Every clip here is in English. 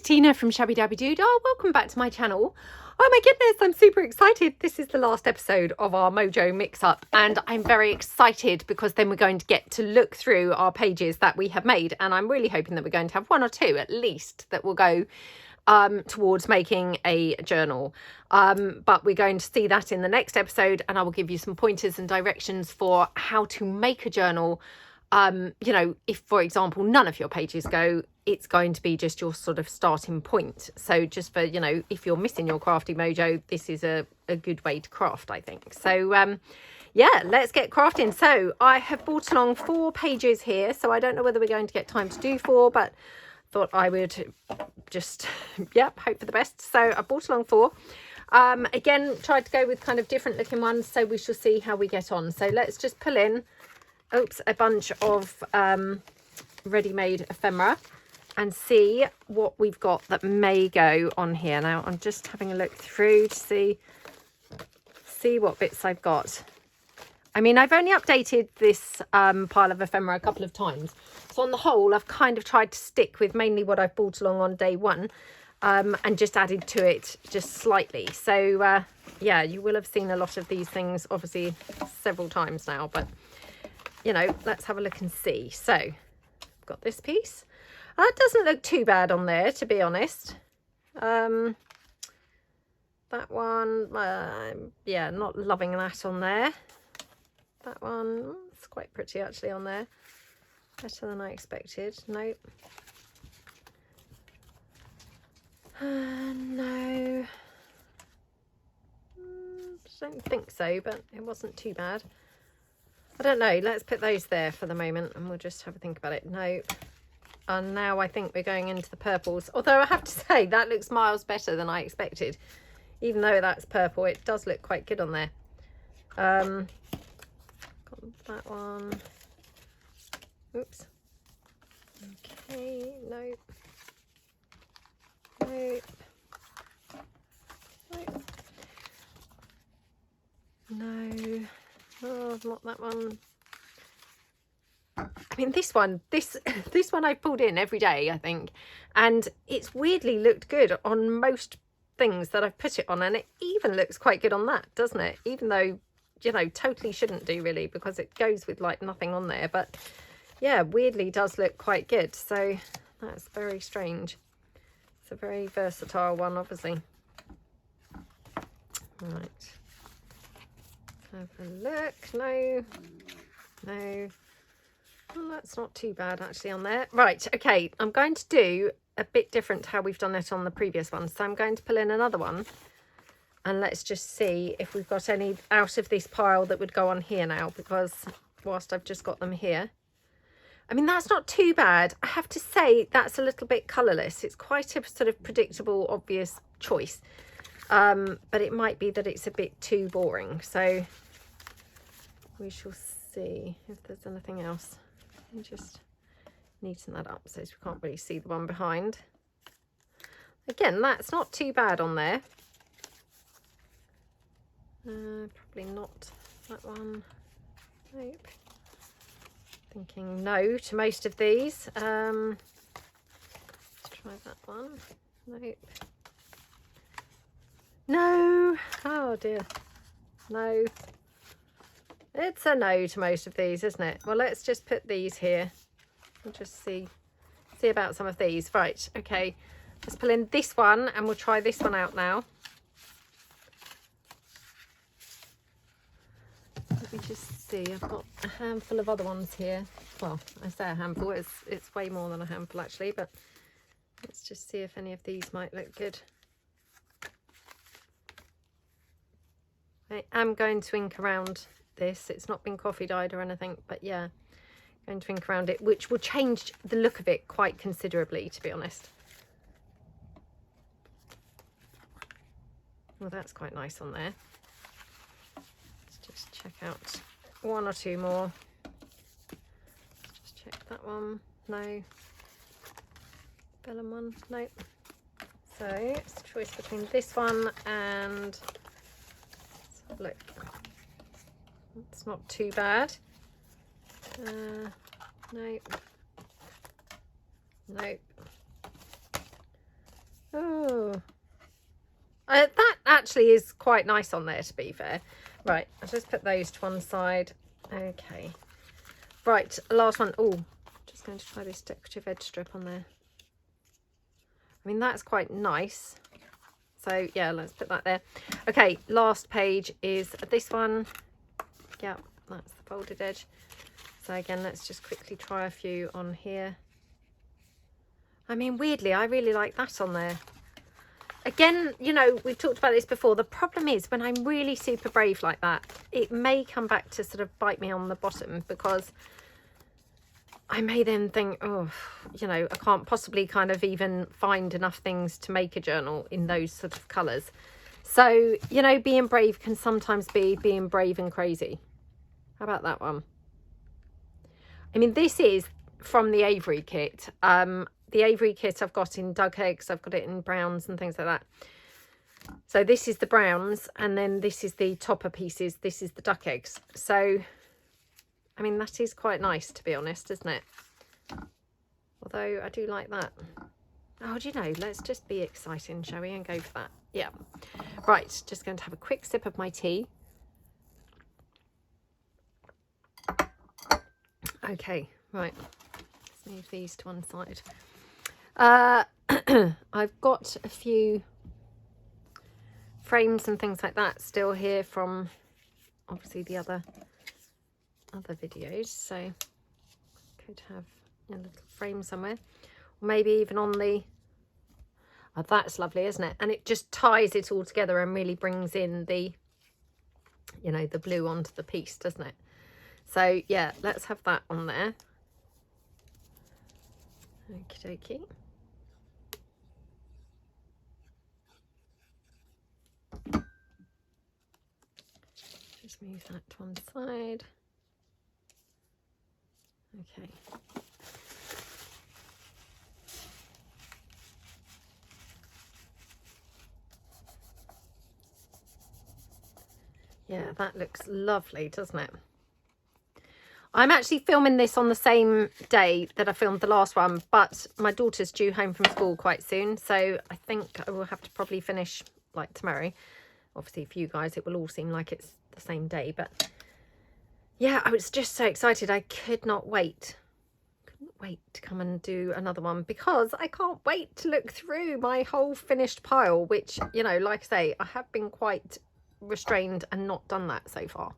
Tina from Shabbydabbydoodah. Welcome back to my channel. Oh my goodness, I'm super excited. This is the last episode of our Mojo mix-up, and I'm very excited because then we're going to get to look through our pages that we have made, and I'm really hoping that we're going to have one or two at least that will go towards making a journal. But we're going to see that in the next episode, and I will give you some pointers and directions for how to make a journal. You know, if, for example, none of your pages go, it's going to be just your sort of starting point. So just for, you know, if you're missing your crafty mojo, this is a good way to craft, I think. So, yeah, let's get crafting. So I have brought along 4 pages here. So I don't know whether we're going to get time to do 4, but thought I would just, yep, hope for the best. So I brought along 4. Again, tried to go with kind of different looking ones. So we shall see how we get on. So let's just pull in, a bunch of ready-made ephemera and see what we've got that may go on here. Now I'm just having a look through to see what bits I've got. I mean, I've only updated this pile of ephemera a couple of times, so on the whole I've kind of tried to stick with mainly what I've brought along on day 1, and just added to it just slightly. So yeah, you will have seen a lot of these things obviously several times now, but you know, let's have a look and see. So I've got this piece. That doesn't look too bad on there, to be honest. That one, yeah, not loving that on there. That one, it's quite pretty actually on there. Better than I expected. Nope. No. Don't think so, but it wasn't too bad. I don't know, let's put those there for the moment and we'll just have a think about it. Nope. And now I think we're going into the purples. Although I have to say, that looks miles better than I expected. Even though that's purple, it does look quite good on there. Got that one. Oops. Okay, nope. Nope. Nope. No. Oh, not that one. I mean, this one I've pulled in every day, I think, and it's weirdly looked good on most things that I've put it on, and it even looks quite good on that, doesn't it? Even though, you know, totally shouldn't do really, because it goes with like nothing on there, but yeah, weirdly does look quite good. So that's very strange. It's a very versatile one, obviously. Right. Have a look. No. Well, that's not too bad actually on there. Right, okay, I'm going to do a bit different to how we've done it on the previous one. So I'm going to pull in another one and let's just see if we've got any out of this pile that would go on here now, because whilst I've just got them here. I mean, that's not too bad. I have to say that's a little bit colourless. It's quite a sort of predictable, obvious choice. But it might be that it's a bit too boring. So we shall see if there's anything else. Let me just neaten that up so we can't really see the one behind. Again, that's not too bad on there. Probably not that one. Nope. Thinking no to most of these. Let's try that one. Nope. No. Oh dear. No. It's a no to most of these, isn't it? Well, let's just put these here and just see about some of these. Right, okay. Let's pull in this one and we'll try this one out now. Let me just see. I've got a handful of other ones here. Well, I say a handful. It's way more than a handful actually, but let's just see if any of these might look good. I am going to ink around this. It's not been coffee dyed or anything, but yeah, going to ink around it, which will change the look of it quite considerably, to be honest. Well, that's quite nice on there. Let's just check out 1 or 2 more. Let's just check that one. No. Vellum one. Nope. So it's a choice between this one and, let's have a look. It's not too bad. Nope. Nope. Oh, that actually is quite nice on there, to be fair. Right, I'll just put those to one side. Okay. Right, last one. Oh, just going to try this decorative edge strip on there. I mean, that's quite nice. So, yeah, let's put that there. Okay, last page is this one. Yeah, that's the folded edge. So, again, let's just quickly try a few on here. I mean, weirdly, I really like that on there. Again, you know, we've talked about this before. The problem is when I'm really super brave like that, it may come back to sort of bite me on the bottom, because I may then think, oh, you know, I can't possibly kind of even find enough things to make a journal in those sort of colours. So, you know, being brave can sometimes be being brave and crazy. How about that one? I mean, this is from the Avery kit. The Avery kit I've got in duck eggs, I've got it in browns and things like that. So this is the browns, and then this is the topper pieces. This is the duck eggs. So, I mean, that is quite nice, to be honest, isn't it? Although I do like that. Oh, do you know, let's just be exciting, shall we, and go for that. Yeah. Right, just going to have a quick sip of my tea. Okay, right. Let's move these to one side. I've got a few frames and things like that still here from obviously the other videos, so could have a little frame somewhere, or maybe even on the, oh, that's lovely, isn't it? And it just ties it all together and really brings in the, you know, the blue onto the piece, doesn't it? So yeah, let's have that on there. Okie dokie. Just move that to one side. Okay. Yeah, that looks lovely, doesn't it? I'm actually filming this on the same day that I filmed the last one, but my daughter's due home from school quite soon, so I think I will have to probably finish like tomorrow. Obviously for you guys it will all seem like it's the same day, but yeah, I was just so excited. I couldn't wait to come and do another one, because I can't wait to look through my whole finished pile, which, you know, like I say, I have been quite restrained and not done that so far.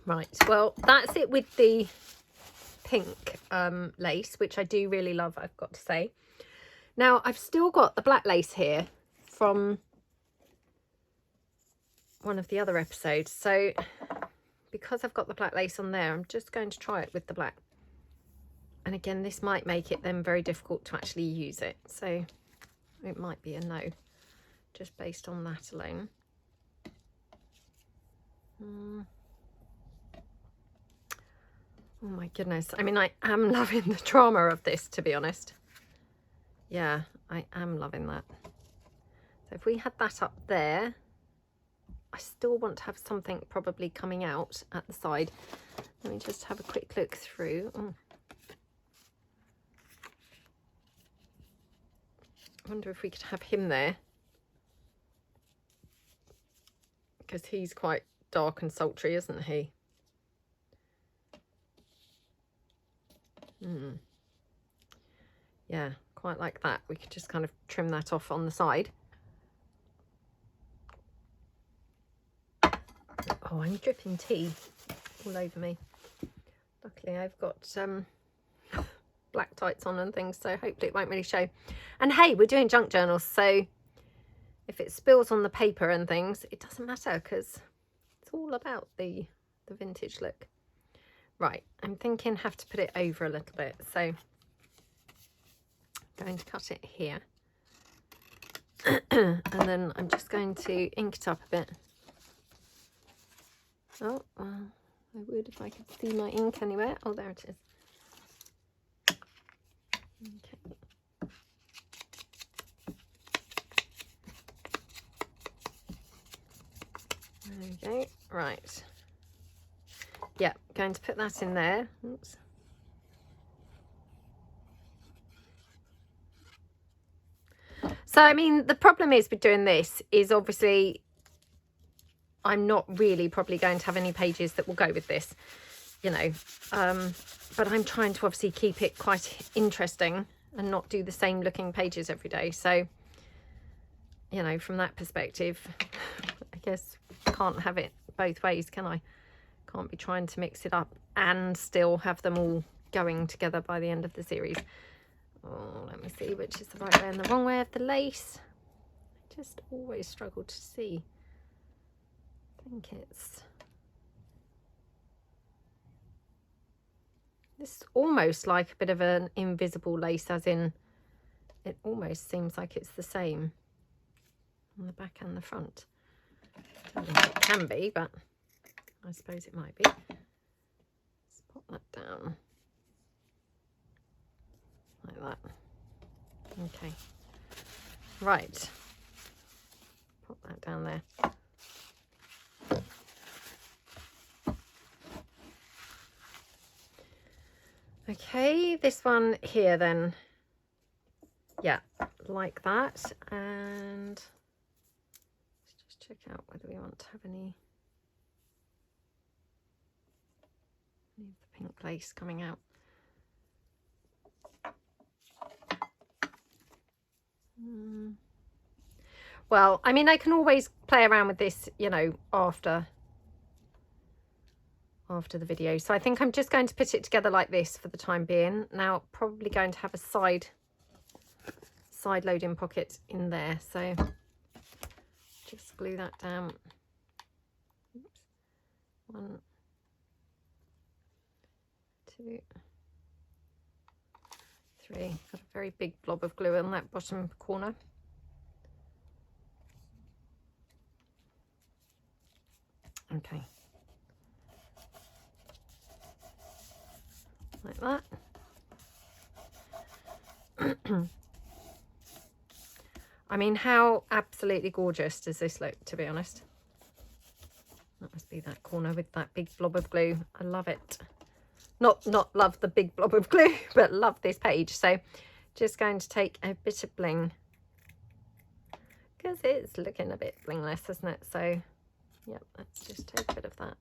Right, well, that's it with the pink lace, which I do really love, I've got to say. Now, I've still got the black lace here from one of the other episodes, so because I've got the black lace on there, I'm just going to try it with the black. And again, this might make it then very difficult to actually use it, so it might be a no, just based on that alone. Oh my goodness, I mean, I am loving the drama of this, to be honest. Yeah, I am loving that. So if we had that up there, I still want to have something probably coming out at the side. Let me just have a quick look through. Oh. I wonder if we could have him there, because he's quite dark and sultry, isn't he? Yeah, quite like that. We could just kind of trim that off on the side. Oh, I'm dripping tea all over me. Luckily I've got black tights on and things, so hopefully it won't really show. And hey, we're doing junk journals, so if it spills on the paper and things, it doesn't matter, because it's all about the vintage look. Right, I'm thinking have to put it over a little bit, so I'm going to cut it here. And then I'm just going to ink it up a bit. Oh, well, I would if I could see my ink anywhere. Oh, there it is. Okay. There we go. Right. Yeah, going to put that in there. Oops. So, I mean, the problem is with doing this is obviously I'm not really probably going to have any pages that will go with this, you know, but I'm trying to obviously keep it quite interesting and not do the same looking pages every day. So, you know, from that perspective, I guess can't have it both ways, can I? Can't be trying to mix it up and still have them all going together by the end of the series. Oh, let me see which is the right way and the wrong way of the lace. I just always struggle to see. I think it's this, almost like a bit of an invisible lace, as in it almost seems like it's the same on the back and the front. I don't think it can be, but I suppose it might be. Let's pop that down like that. Okay, right, pop that down there. Okay, this one here then, yeah, like that. And let's just check out whether we want to have any of the pink lace coming out. Well, I mean, I can always play around with this, you know, after the video. So I think I'm just going to put it together like this for the time being. Now, probably going to have a side loading pocket in there. So just glue that down. Oops. 1, 2, 3. Got a very big blob of glue on that bottom corner. Okay. Like that. I mean, how absolutely gorgeous does this look, to be honest? That must be that corner with that big blob of glue. I love it. Not love the big blob of glue, but love this page. So just going to take a bit of bling, because it's looking a bit blingless, isn't it? So yep, let's just take a bit of that.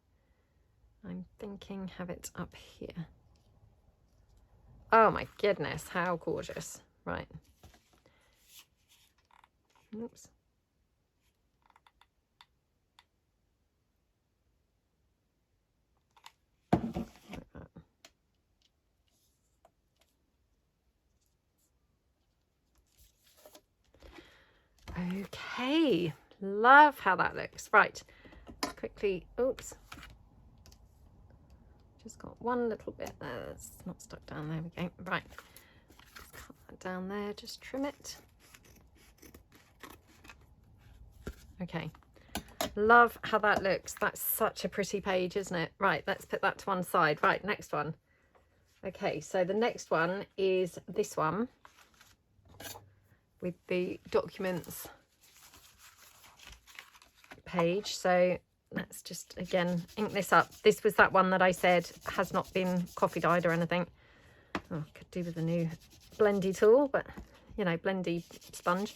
I'm thinking have it up here. Oh my goodness, how gorgeous. Right. Oops. Like that. Okay, love how that looks. Right, quickly, oops. Just got one little bit there that's not stuck down. There we go. Right, cut that down there, just trim it. Okay, love how that looks. That's such a pretty page, isn't it? Right, let's put that to one side. Right, next one. Okay, so the next one is this one with the documents page. So let's just again ink this up. This was that one that I said has not been coffee dyed or anything. Oh, could do with a new blendy tool, but you know, blendy sponge.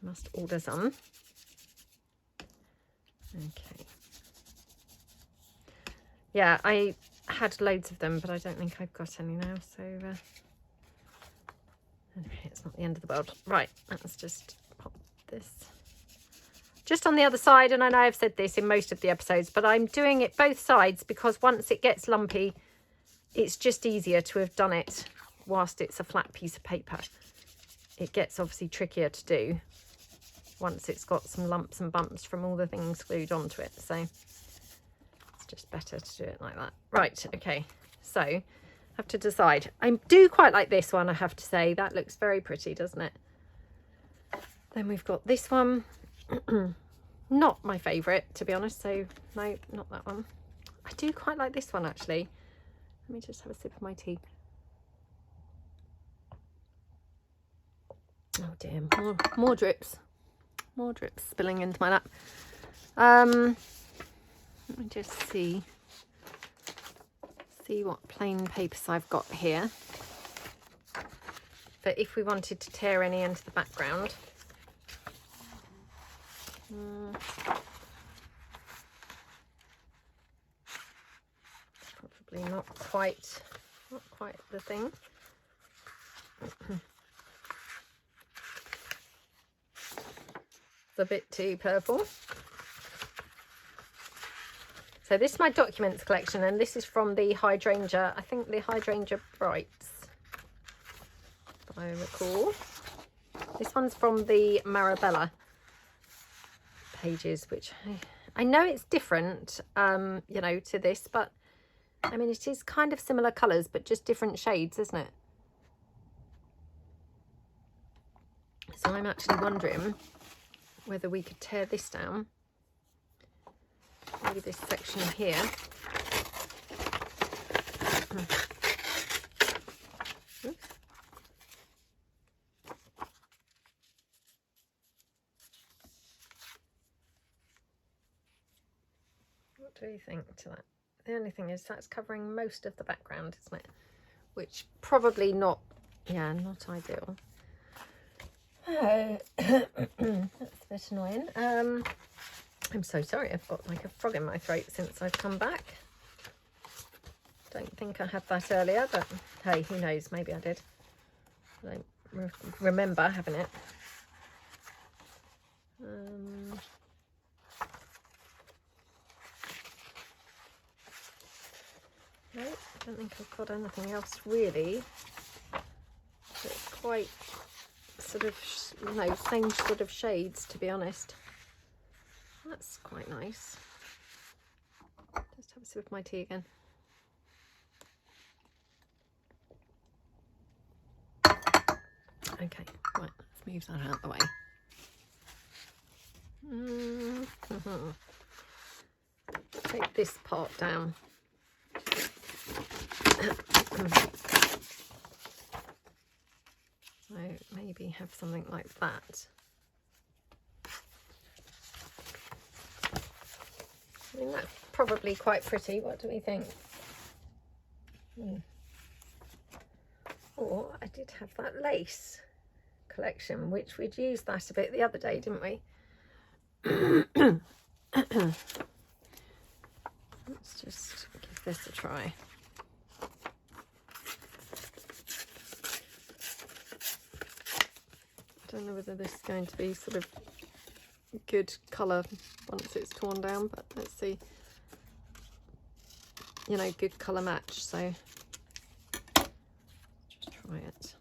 Must order some. Okay. Yeah, I had loads of them, but I don't think I've got any now. So anyway, it's not the end of the world. Right, let's just pop this just on the other side. And I know I've said this in most of the episodes, but I'm doing it both sides because once it gets lumpy, it's just easier to have done it whilst it's a flat piece of paper. It gets obviously trickier to do once it's got some lumps and bumps from all the things glued onto it. So it's just better to do it like that. Right, okay, so I have to decide. I do quite like this one, I have to say. That looks very pretty, doesn't it? Then we've got this one. Not my favourite, to be honest, so no, not that one. I do quite like this one, actually. Let me just have a sip of my tea. Oh dear, more drips. More drips spilling into my lap. Let me just see what plain papers I've got here. for if we wanted to tear any into the background. Probably not quite the thing. It's a bit too purple. So this is my documents collection, and this is from the Hydrangea, I think the Hydrangea Brights, if I recall. This one's from the Marabella pages, which I know it's different, you know, to this, but I mean, it is kind of similar colours, but just different shades, isn't it? So I'm actually wondering whether we could tear this down. Maybe this section here. Oops. What do you think to that? The only thing is that's covering most of the background, isn't it? Which probably not, yeah, not ideal. That's a bit annoying. I'm so sorry, I've got like a frog in my throat since I've come back. Don't think I had that earlier, but hey, who knows, maybe I did. I don't remember having it. No, I don't think I've got anything else really. It's quite sort of, you know, same sort of shades, to be honest. That's quite nice. Just have a sip of my tea again. Okay, right, let's move that out of the way. Take this part down. So maybe have something like that. I mean, that's probably quite pretty. What do we think? Or I did have that lace collection, which we'd used that a bit the other day, didn't we? Let's just give this a try. I don't know whether this is going to be sort of good colour once it's torn down, but let's see. You know, good colour match, so just try it.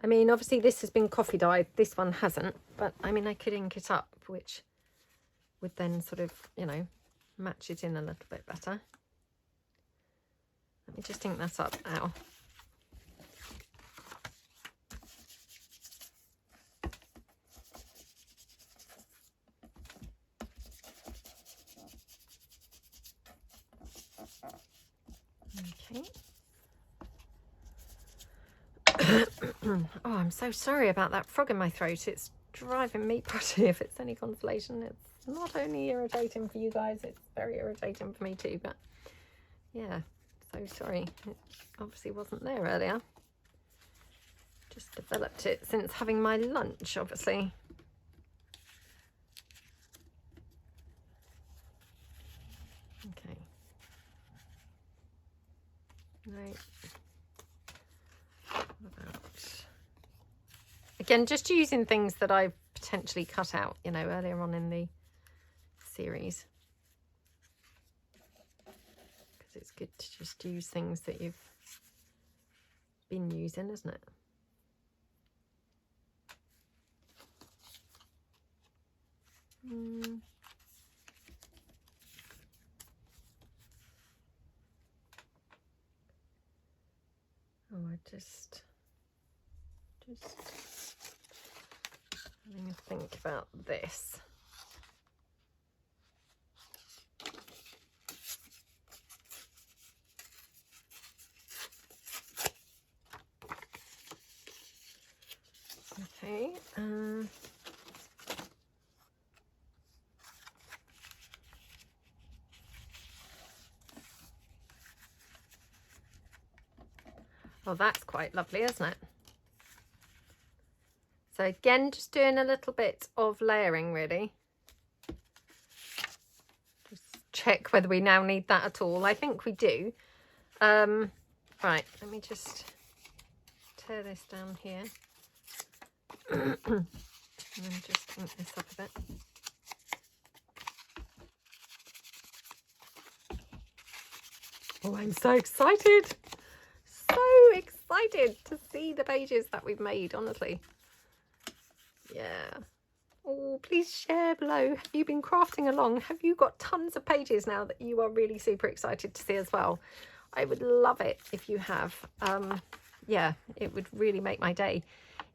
I mean, obviously this has been coffee dyed, this one hasn't, but I mean, I could ink it up, which would then sort of, you know, match it in a little bit better. Let me just ink that up now. Okay. Oh, I'm so sorry about that frog in my throat. It's driving me potty, if it's any consolation. It's not only irritating for you guys, it's very irritating for me too, but yeah, so sorry. It obviously wasn't there earlier. Just developed it since having my lunch, obviously. Okay. Right. Again, just using things that I've potentially cut out, you know, earlier on in the series. Because it's good to just use things that you've been using, isn't it? Oh, I just having a think about this. Okay. Oh, that's quite lovely, isn't it? So again, just doing a little bit of layering, really. Just check whether we now need that at all. I think we do. Right, let me just tear this down here. And then just ink this up a bit. Oh, I'm so excited. So excited to see the pages that we've made, honestly. Yeah. Oh, please share below. Have you been crafting along? Have you got tons of pages now that you are really super excited to see as well? I would love it if you have. Yeah, it would really make my day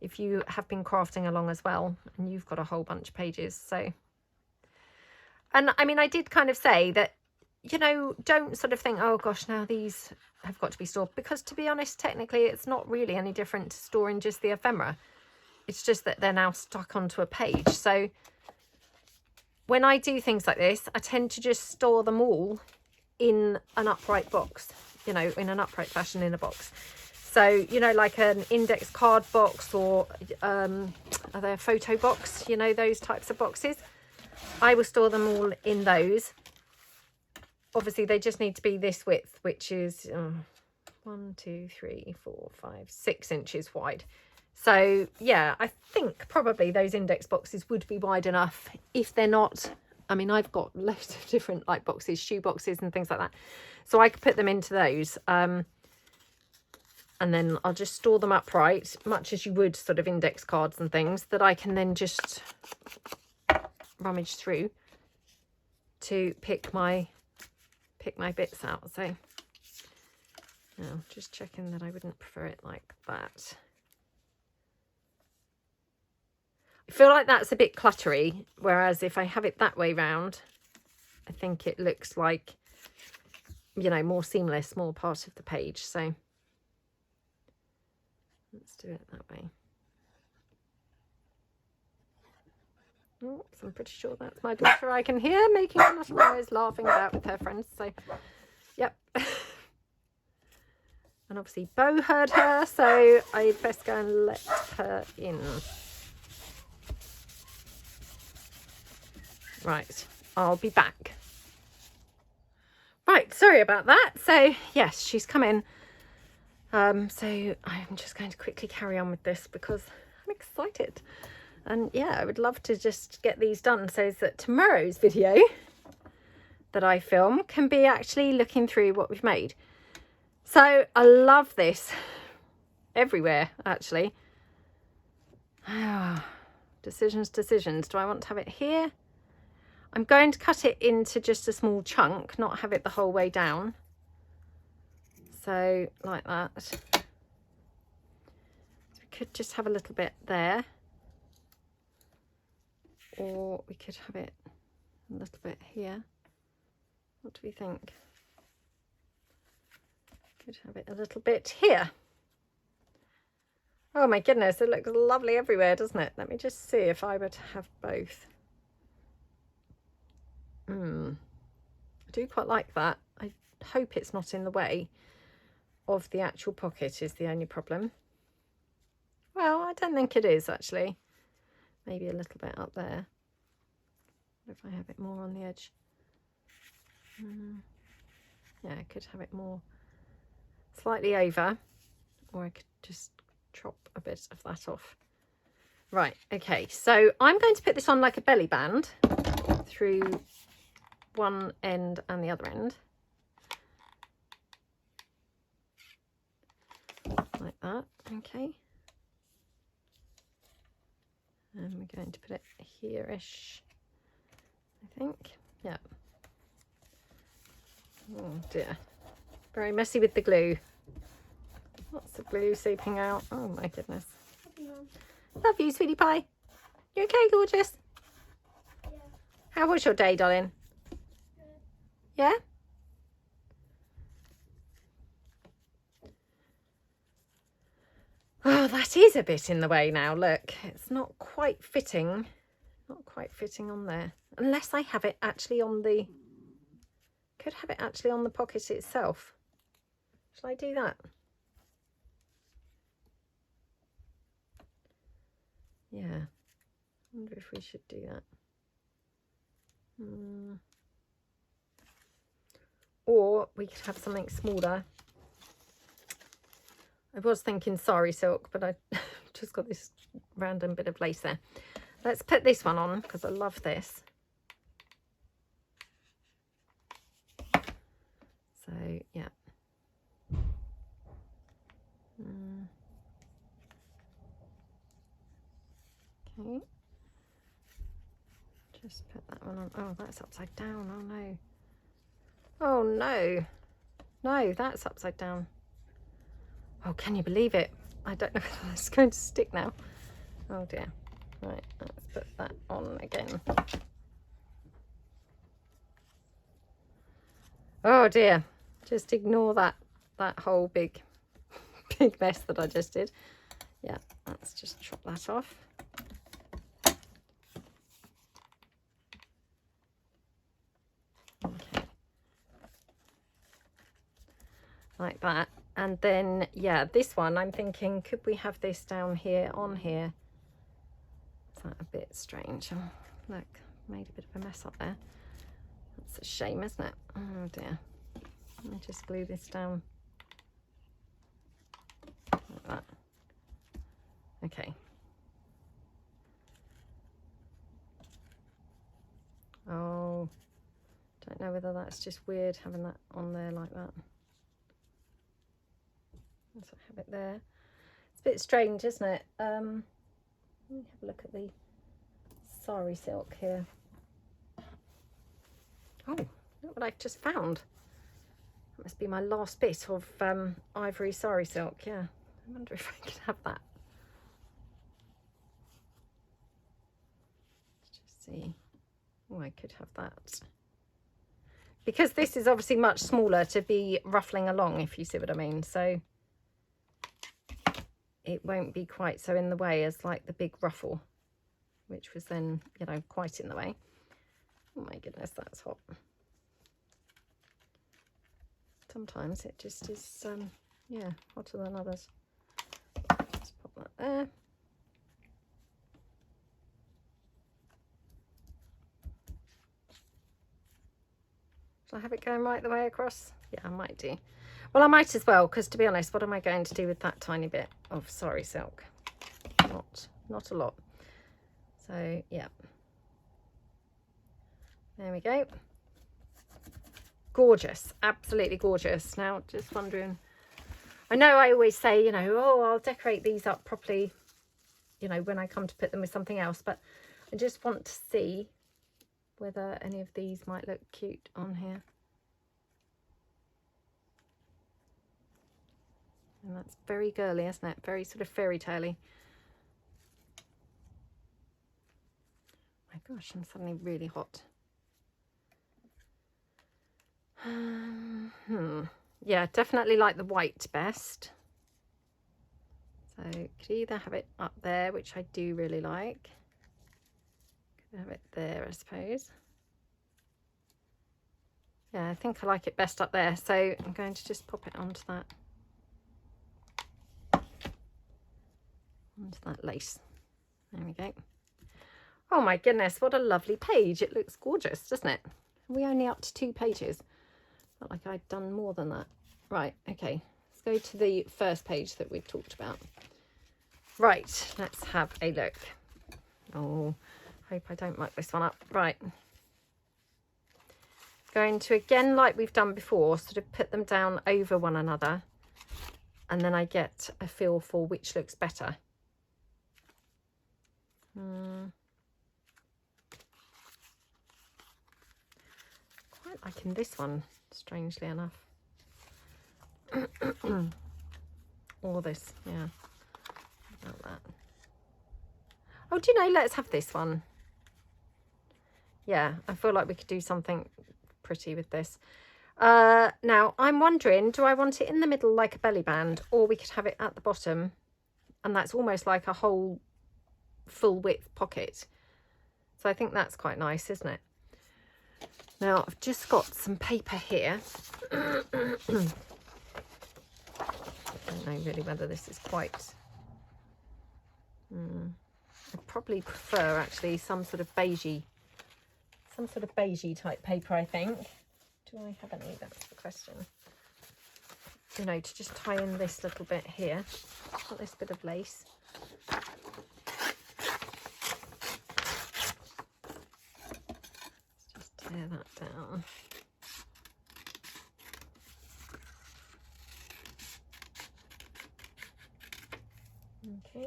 if you have been crafting along as well and you've got a whole bunch of pages. So, and I mean, I did kind of say that, you know, don't sort of think, oh gosh, now these have got to be stored, because to be honest, technically it's not really any different to storing just the ephemera. It's just that they're now stuck onto a page. So when I do things like this, I tend to just store them all in an upright box, you know, in an upright fashion in a box. So, you know, like an index card box, or are there a photo box, you know, those types of boxes. I will store them all in those. Obviously, they just need to be this width, which is 1, 2, 3, 4, 5, 6 inches wide. So yeah, I think probably those index boxes would be wide enough. If they're not, I mean, I've got loads of different like boxes, shoe boxes and things like that. So I could put them into those. And then I'll just store them upright, much as you would sort of index cards and things, that I can then just rummage through to pick my bits out. So now just checking that I wouldn't prefer it like that. I feel like that's a bit cluttery, whereas if I have it that way round, I think it looks like, you know, more seamless, more part of the page. So let's do it that way. Oops, I'm pretty sure that's my daughter I can hear making a lot of noise, laughing about with her friends. So, yep. And obviously Bo heard her, so I'd best go and let her in. Right, I'll be back. Right, sorry about that. So yes, she's come in. So I'm just going to quickly carry on with this because I'm excited. And yeah, I would love to just get these done so that tomorrow's video that I film can be actually looking through what we've made. So I love this everywhere, actually. Decisions. Do I want to have it here? I'm going to cut it into just a small chunk, not have it the whole way down. So like that. So we could just have a little bit there. Or we could have it a little bit here. What do we think? Could have it a little bit here. Oh my goodness, it looks lovely everywhere, doesn't it? Let me just see if I were to have both. I do quite like that. I hope it's not in the way of the actual pocket is the only problem. Well, I don't think it is actually. Maybe a little bit up there. What if I have it more on the edge? Yeah, I could have it more slightly over, or I could just chop a bit of that off. Right, okay, so I'm going to put this on like a belly band through one end and the other end. Like that, okay. And we're going to put it here-ish, I think. Yeah. Oh dear. Very messy with the glue. Lots of glue seeping out. Oh my goodness. Love you, sweetie pie. You okay, gorgeous? Yeah. How was your day, darling? Good. Yeah? Oh, that is a bit in the way now. Look, it's not quite fitting. Not quite fitting on there. Unless I have it actually on the... Could have it actually on the pocket itself. Shall I do that? Yeah, I wonder if we should do that. Or we could have something smaller. I was thinking sari silk, but I just got this random bit of lace there. Let's put this one on because I love this. So, yeah. Okay. Just put that one on. Oh, that's upside down. Oh, no. Oh, no. No, that's upside down. Oh, can you believe it? I don't know if it's going to stick now. Oh, dear. Right, let's put that on again. Oh, dear. Just ignore that whole big mess that I just did. Yeah, let's just chop that off. Okay. Like that. And then, yeah, this one, I'm thinking, could we have this down here on here? Is that a bit strange? Oh, look, made a bit of a mess up there. That's a shame, isn't it? Oh, dear. Let me just glue this down. Like that. Okay. Oh, don't know whether that's just weird having that on there like that. So I have it there. It's a bit strange, isn't it? Let me have a look at the sari silk here. Oh, look what I've just found. That must be my last bit of ivory sari silk. Yeah, I wonder if I could have that. Let's just see. Oh, I could have that. Because this is obviously much smaller to be ruffling along, if you see what I mean. So it won't be quite so in the way as like the big ruffle, which was then, you know, quite in the way. Oh my goodness, that's hot. Sometimes it just is, yeah, hotter than others. Let's pop that there. Shall I have it going right the way across? Yeah, I might do. Well, I might as well, because to be honest, what am I going to do with that tiny bit of sari silk? Not a lot. So, yeah. There we go. Gorgeous, absolutely gorgeous. Now, just wondering, I know I always say, you know, oh, I'll decorate these up properly, you know, when I come to put them with something else, but I just want to see whether any of these might look cute on here. And that's very girly, isn't it? Very sort of fairy tale-y. My gosh, I'm suddenly really hot. Yeah, definitely like the white best. So could either have it up there, which I do really like. Could have it there, I suppose. Yeah, I think I like it best up there. So I'm going to just pop it onto that. Onto that lace. There we go. Oh my goodness, what a lovely page. It looks gorgeous, doesn't it? Are we only up to 2 pages? Felt like I'd done more than that. Right, okay. Let's go to the first page that we've talked about. Right, let's have a look. Oh, hope I don't muck this one up. Right. Going to, again, like we've done before, sort of put them down over one another. And then I get a feel for which looks better. Quite liking this one, strangely enough. Or this, yeah. About that. Oh, do you know, let's have this one. Yeah, I feel like we could do something pretty with this. Now, I'm wondering, do I want it in the middle like a belly band, or we could have it at the bottom, and that's almost like a whole full width pocket. So I think that's quite nice, isn't it? Now, I've just got some paper here. I don't know really whether this is quite... I probably prefer actually some sort of beigey type paper, I think. Do I have any? That's the question. You know, to just tie in this little bit here. Got this bit of lace. Let's just tear that down. Okay.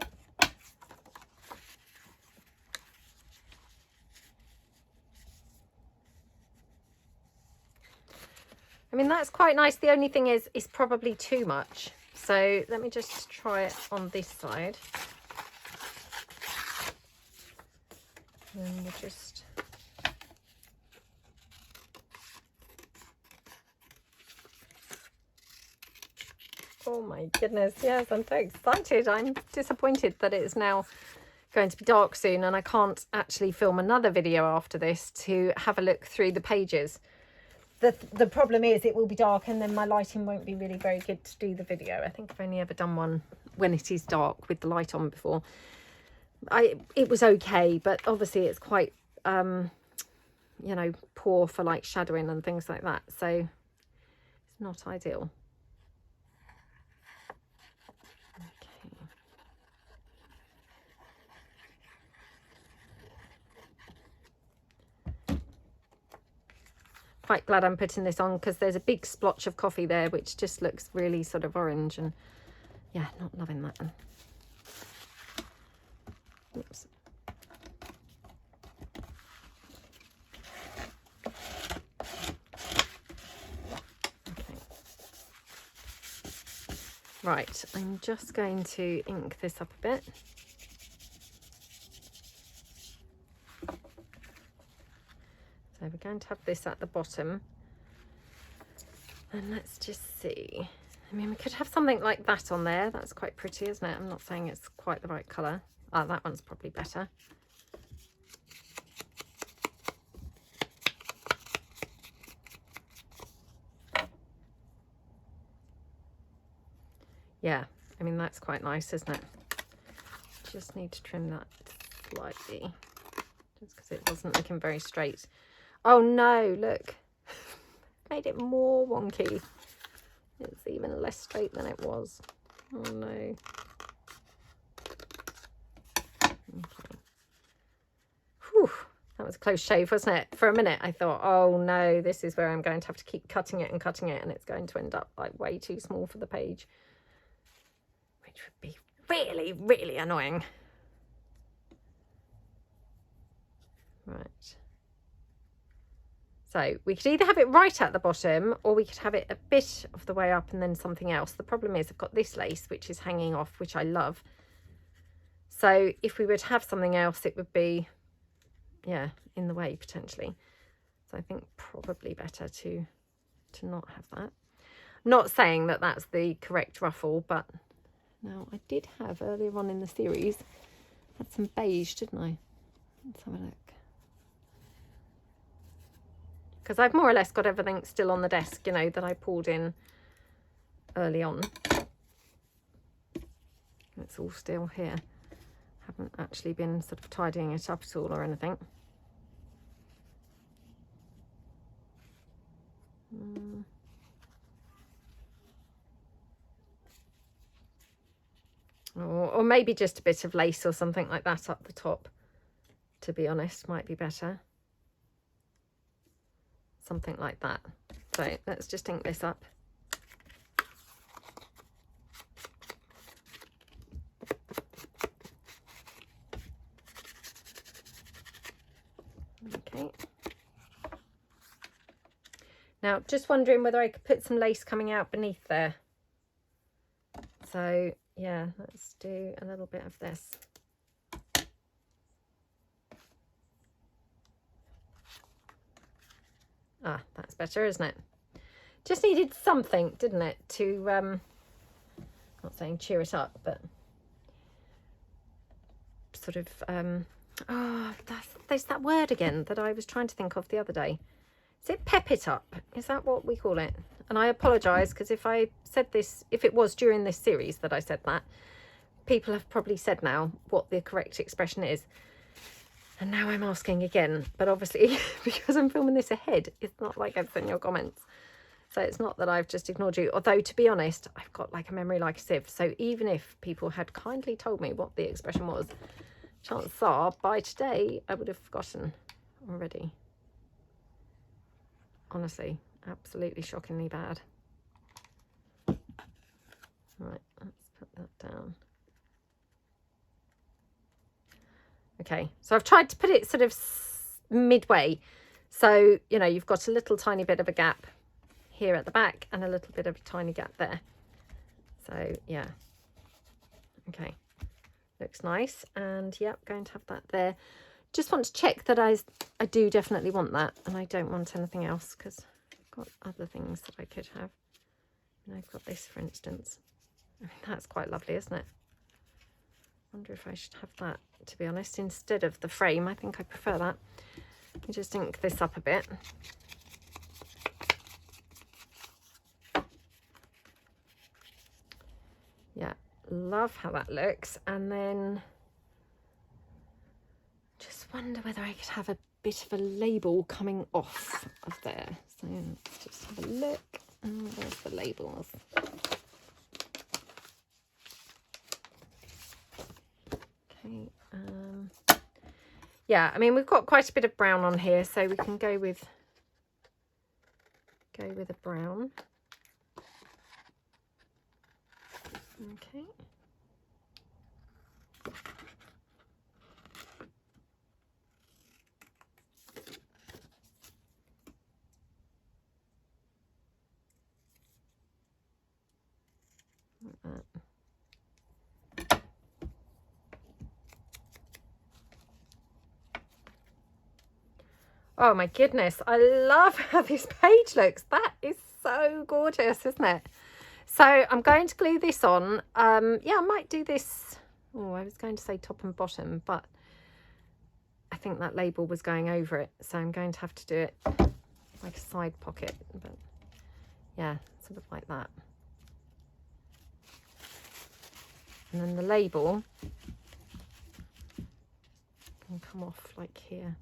I mean, that's quite nice. The only thing is, it's probably too much. So let me just try it on this side. And we'll just... Oh my goodness, yes, I'm so excited. I'm disappointed that it's now going to be dark soon and I can't actually film another video after this to have a look through the pages. The problem is it will be dark and then my lighting won't be really very good to do the video. I think I've only ever done one when it is dark with the light on before. It was okay, but obviously it's quite, you know, poor for like shadowing and things like that. So it's not ideal. Quite glad I'm putting this on because there's a big splotch of coffee there which just looks really sort of orange, and yeah, not loving that one. Oops. Okay. Right, I'm just going to ink this up a bit. So we're going to have this at the bottom, and let's just see. I mean, we could have something like that on there. That's quite pretty, isn't it? I'm not saying it's quite the right colour. Ah, that one's probably better. Yeah, I mean, that's quite nice, isn't it? Just need to trim that slightly, just because it wasn't looking very straight. Oh no, look, made it more wonky. It's even less straight than it was. Oh no. Okay. Whew, that was a close shave, wasn't it? For a minute I thought, oh no, this is where I'm going to have to keep cutting it and cutting it, and it's going to end up like way too small for the page, which would be really, really annoying. Right. So we could either have it right at the bottom, or we could have it a bit of the way up and then something else. The problem is I've got this lace which is hanging off, which I love. So if we were to have something else, it would be, yeah, in the way potentially. So I think probably better to not have that. I'm not saying that that's the correct ruffle, but now I did have earlier on in the series, had some beige, didn't I? Let's have a look. Because I've more or less got everything still on the desk, you know, that I pulled in early on. It's all still here. Haven't actually been sort of tidying it up at all or anything. Or maybe just a bit of lace or something like that up the top, to be honest, might be better. Something like that. So let's just ink this up. Okay. Now, just wondering whether I could put some lace coming out beneath there. So yeah, let's do a little bit of this. Ah, that's better, isn't it? Just needed something, didn't it, to, not saying cheer it up, but sort of, there's that word again that I was trying to think of the other day. Is it pep it up? Is that what we call it? And I apologise, because if I said this, if it was during this series that I said that, people have probably said now what the correct expression is. And now I'm asking again. But obviously, because I'm filming this ahead, it's not like I've seen your comments. So it's not that I've just ignored you. Although, to be honest, I've got like a memory like a sieve. So even if people had kindly told me what the expression was, chances are by today I would have forgotten already. Honestly, absolutely shockingly bad. Right, let's put that down. Okay, so I've tried to put it sort of midway. So, you know, you've got a little tiny bit of a gap here at the back and a little bit of a tiny gap there. So, yeah. Okay, looks nice. And, yep, going to have that there. Just want to check that I do definitely want that. And I don't want anything else because I've got other things that I could have. And I've got this, for instance. I mean, that's quite lovely, isn't it? I wonder if I should have that, to be honest, instead of the frame. I think I prefer that. You just ink this up a bit. Yeah, love how that looks. And then just wonder whether I could have a bit of a label coming off of there. So let's just have a look. Oh, there's the labels. Okay. Yeah, I mean, we've got quite a bit of brown on here, so we can go with a brown. Okay. Like that. Oh my goodness, I love how this page looks. That is so gorgeous, isn't it? So I'm going to glue this on. Yeah, I might do this. Oh, I was going to say top and bottom, but I think that label was going over it. So I'm going to have to do it like a side pocket. But yeah, sort of like that. And then the label can come off like here.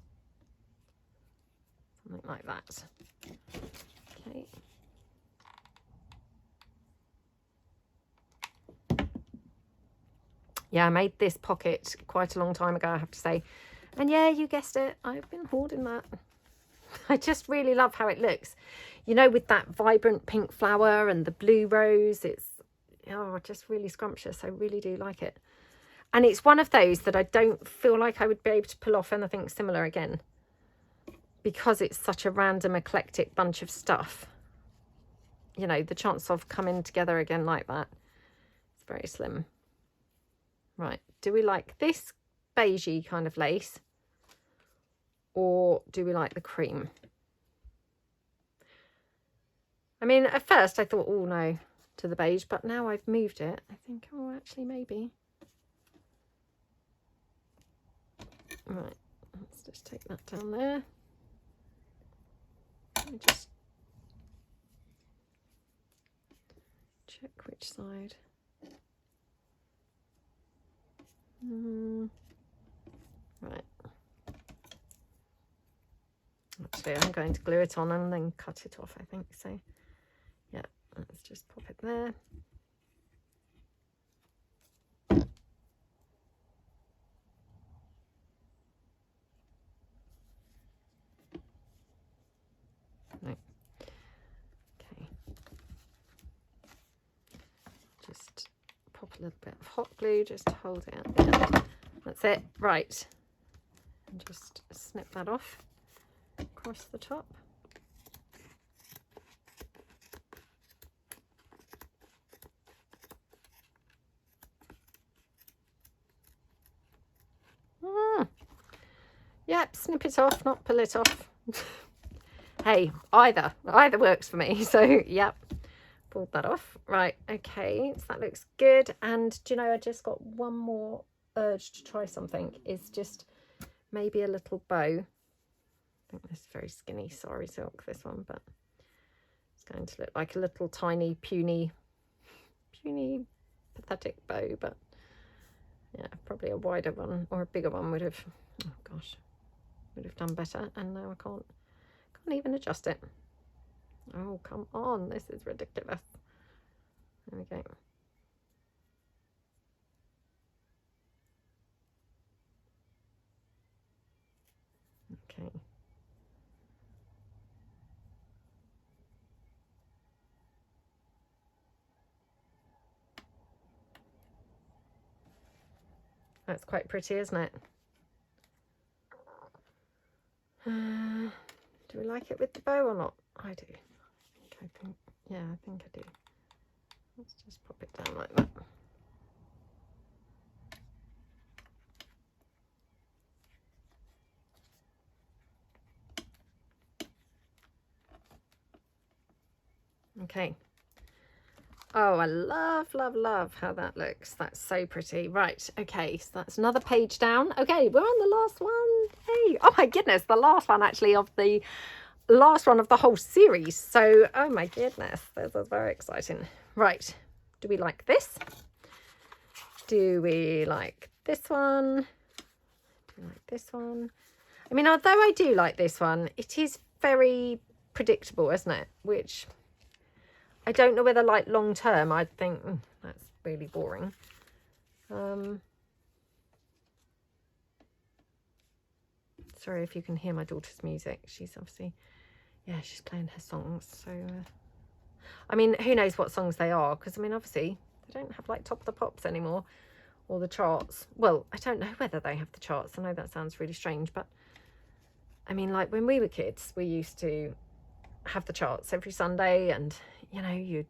Something like that. Okay. Yeah, I made this pocket quite a long time ago, I have to say. And yeah, you guessed it, I've been hoarding that. I just really love how it looks. You know, with that vibrant pink flower and the blue rose, it's just really scrumptious. I really do like it. And it's one of those that I don't feel like I would be able to pull off anything similar again, because it's such a random, eclectic bunch of stuff. You know, the chance of coming together again like that is very slim. Right, do we like this beigey kind of lace, or do we like the cream? I mean, at first I thought, oh no, to the beige, but now I've moved it. I think, oh, actually maybe. Right, let's just take that down there. Let me just check which side. Right. Actually, I'm going to glue it on and then cut it off, I think. So, yeah, let's just pop it there. No. Okay. Just pop a little bit of hot glue just to hold it at the end. That's it. Right. And just snip that off across the top. Yep, snip it off, not pull it off. Hey, either works for me. So, yep, pulled that off. Right, okay, so that looks good. And do you know, I just got one more urge to try something. Is just maybe a little bow. I think this is very skinny, sorry silk, this one, but it's going to look like a little tiny puny pathetic bow, but Yeah, probably a wider one or a bigger one would have, oh gosh, would have done better. And now I can't even adjust it. Oh, come on, this is ridiculous. There we go. Okay. That's quite pretty, isn't it? Do we like it with the bow or not? I do. Yeah, I think I do. Let's just pop it down like that. Okay. Oh, I love, love, love how that looks. That's so pretty. Right, okay, so that's another page down. Okay, we're on the last one. Hey, oh my goodness, the last one actually of the last one of the whole series. So, oh my goodness, this is very exciting. Right, do we like this? Do we like this one? Do we like this one? I mean, although I do like this one, it is very predictable, isn't it? Which I don't know whether, like, long term, I'd think that's really boring. Sorry if you can hear my daughter's music. She's obviously, yeah, she's playing her songs. So, I mean, who knows what songs they are? Because, I mean, obviously, they don't have, like, Top of the Pops anymore or the charts. Well, I don't know whether they have the charts. I know that sounds really strange, but, I mean, like, when we were kids, we used to have the charts every Sunday, and you know, you'd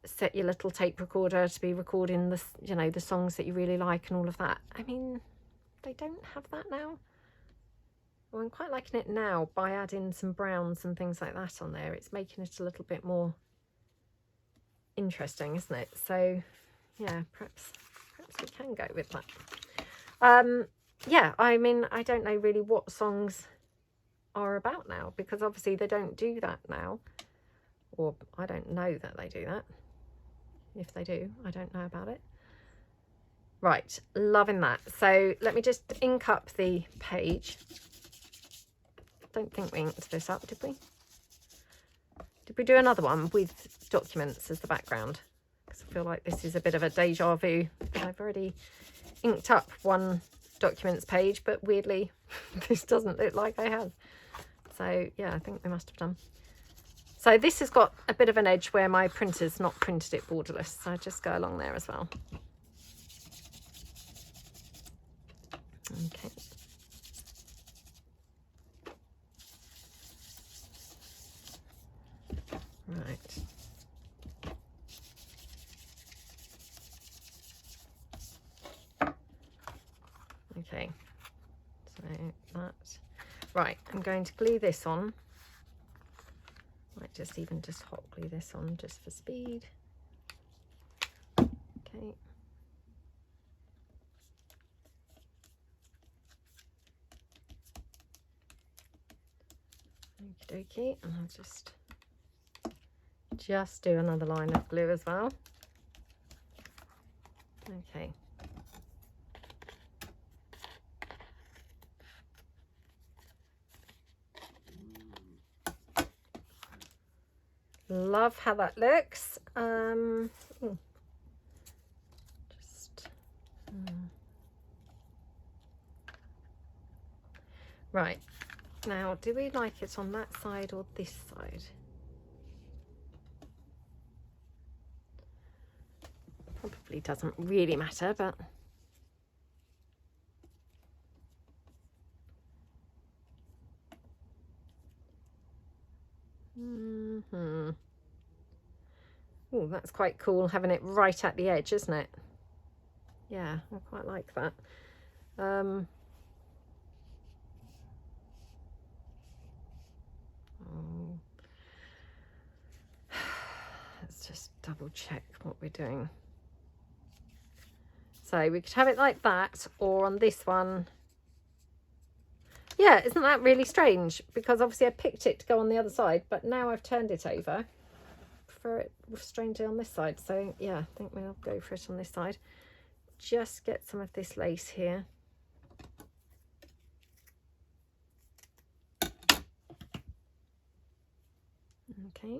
set your little tape recorder to be recording the, you know, the songs that you really like and all of that. I mean, they don't have that now. Well, I'm quite liking it now by adding some browns and things like that on there. It's making it a little bit more interesting, isn't it? So yeah, perhaps we can go with that. Yeah, I mean, I don't know really what songs are about now, because obviously they don't do that now, or I don't know that they do that. If they do, I don't know about it. Right, loving that. So let me just ink up the page. Don't think we inked this up, did we? Did we do another one with documents as the background? Because I feel like this is a bit of a deja vu. I've already inked up one documents page, but weirdly this doesn't look like I have. So yeah, I think we must have done. So this has got a bit of an edge where my printer's not printed it borderless, so I just go along there as well. Okay. Right. Okay. So that. Right, I'm going to glue this on. Might just even just hot glue this on just for speed. Okay. Okie dokie, and I'll just do another line of glue as well. Okay. Love how that looks. Right, now do we like it on that side or this side? Probably doesn't really matter, but oh, that's quite cool, having it right at the edge, isn't it? Yeah, I quite like that. Let's just double check what we're doing. So we could have it like that, or on this one. Yeah, isn't that really strange? Because obviously I picked it to go on the other side, but now I've turned it over. I prefer it strangely on this side. So yeah, I think we'll go for it on this side. just get some of this lace here. Okay,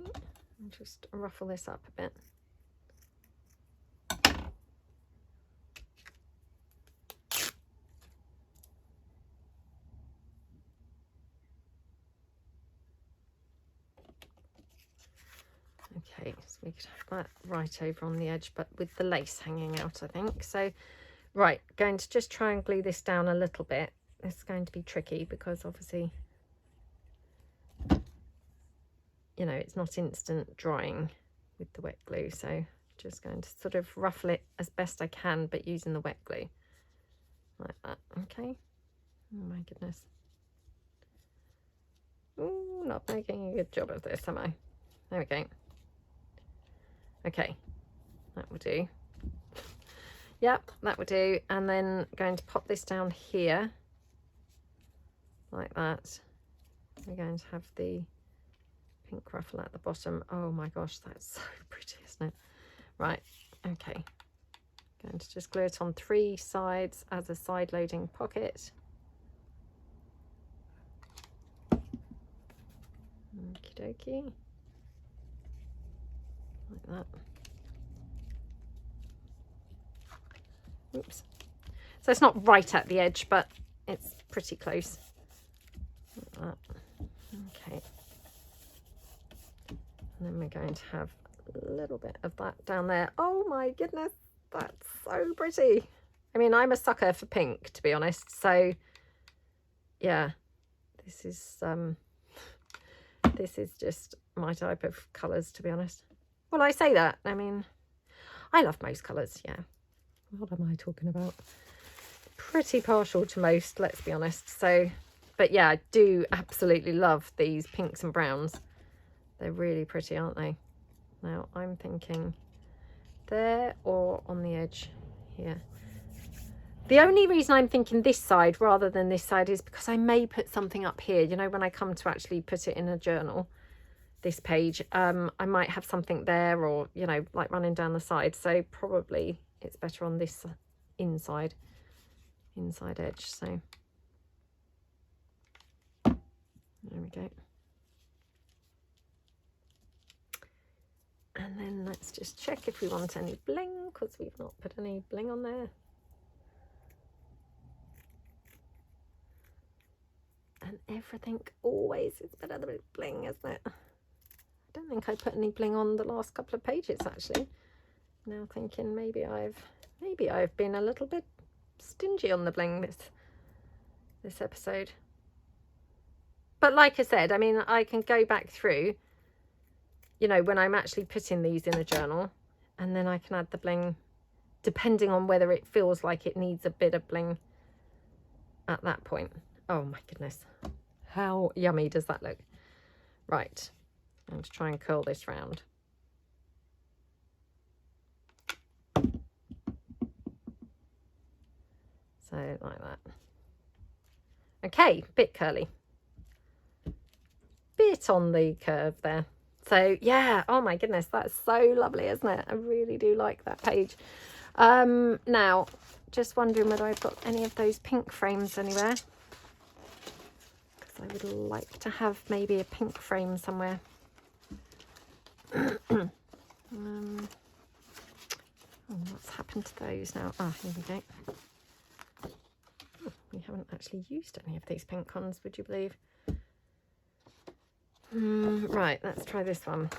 and just ruffle this up a bit. Okay, so we could have that right over on the edge, but with the lace hanging out, I think. So, right, going to just try and glue this down a little bit. It's going to be tricky because obviously, you know, it's not instant drying with the wet glue. So just going to sort of ruffle it as best I can, but using the wet glue like that. Okay. Oh my goodness. Ooh, not making a good job of this, am I? There we go. Okay, that will do. Yep, that will do. And then going to pop this down here like that. We're going to have the pink ruffle at the bottom. Oh my gosh, that's so pretty, isn't it? Right, okay. Going to just glue it on 3 sides as a side loading pocket. Okie dokie. Like that. Oops. So it's not right at the edge, but it's pretty close. Like that. Okay. And then we're going to have a little bit of that down there. Oh my goodness, that's so pretty. I mean, I'm a sucker for pink, to be honest. So yeah, this is just my type of colours, to be honest. Well, I say that. I mean, I love most colours, yeah. What am I talking about? Pretty partial to most, let's be honest. So, but yeah, I do absolutely love these pinks and browns. They're really pretty, aren't they? Now, I'm thinking there or on the edge here. The only reason I'm thinking this side rather than this side is because I may put something up here. You know, when I come to actually put it in a journal, this page, I might have something there, or, you know, like running down the side. So probably it's better on this inside edge. So there we go. And then let's just check if we want any bling, because we've not put any bling on there. And everything always is better than bling, isn't it? I don't think I put any bling on the last couple of pages, actually. Now thinking maybe I've been a little bit stingy on the bling this episode. But like I said, I mean, I can go back through, you know, when I'm actually putting these in a journal, and then I can add the bling depending on whether it feels like it needs a bit of bling at that point. Oh my goodness, how yummy does that look? Right, I'm going to try and curl this round. So like that. Okay, bit curly, bit on the curve there. So yeah, oh my goodness, that's so lovely, isn't it? I really do like that page. Now, just wondering whether I've got any of those pink frames anywhere, because I would like to have maybe a pink frame somewhere. Oh, what's happened to those now? Ah, here we go. Oh, we haven't actually used any of these pink ones, would you believe? Right, let's try this one.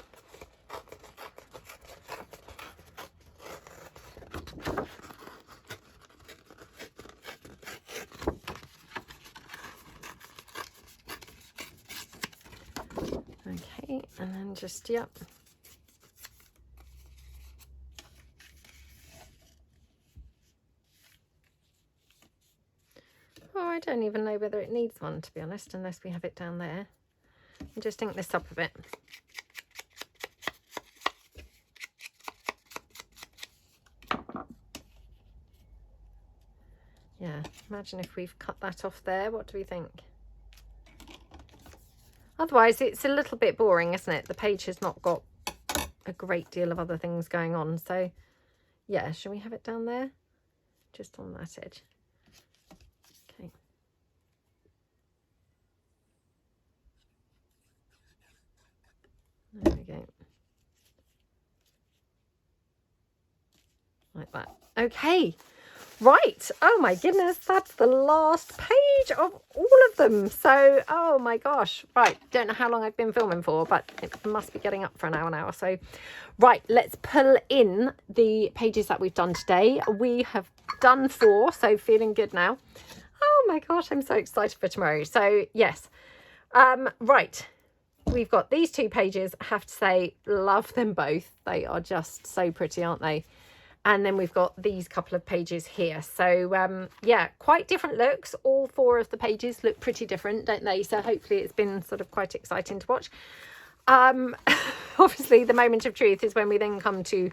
Okay, and then just, yep. Oh, I don't even know whether it needs one, to be honest, unless we have it down there. And just ink this up a bit. Yeah, imagine if we've cut that off there. What do we think? Otherwise, it's a little bit boring, isn't it? The page has not got a great deal of other things going on. So, yeah, shall we have it down there? just on that edge. Okay. There we go. Like that. Okay. Right. Oh my goodness, that's the last page of all of them. So, oh my gosh. Right. Don't know how long I've been filming for, but it must be getting up for an hour now. So, right, let's pull in the pages that we've done today. We have done 4, so feeling good now. Oh my gosh, I'm so excited for tomorrow. So, yes. Right. We've got these 2 pages. I have to say, love them both. They are just so pretty, aren't they? And then we've got these couple of pages here. So, yeah, quite different looks. All 4 of the pages look pretty different, don't they? So hopefully it's been sort of quite exciting to watch. Obviously, the moment of truth is when we then come to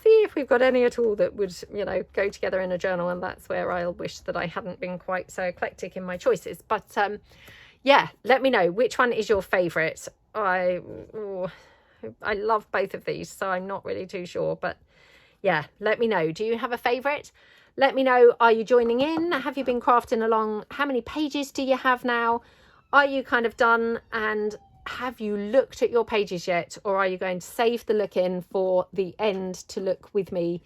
see if we've got any at all that would, you know, go together in a journal. And that's where I'll wish that I hadn't been quite so eclectic in my choices. But, yeah, let me know which one is your favourite. I love both of these, so I'm not really too sure. But yeah, let me know. Do you have a favourite? Let me know. Are you joining in? Have you been crafting along? How many pages do you have now? Are you kind of done? And have you looked at your pages yet? Or are you going to save the look in for the end to look with me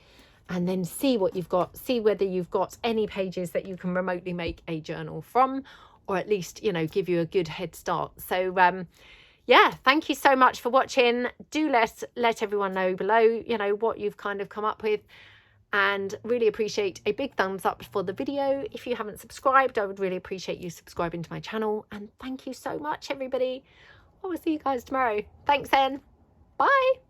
and then see what you've got? See whether you've got any pages that you can remotely make a journal from, or at least, you know, give you a good head start. So, yeah, thank you so much for watching. Do let everyone know below, you know, what you've kind of come up with, and really appreciate a big thumbs up for the video. If you haven't subscribed, I would really appreciate you subscribing to my channel. And thank you so much, everybody. I will see you guys tomorrow. Thanks then. Bye.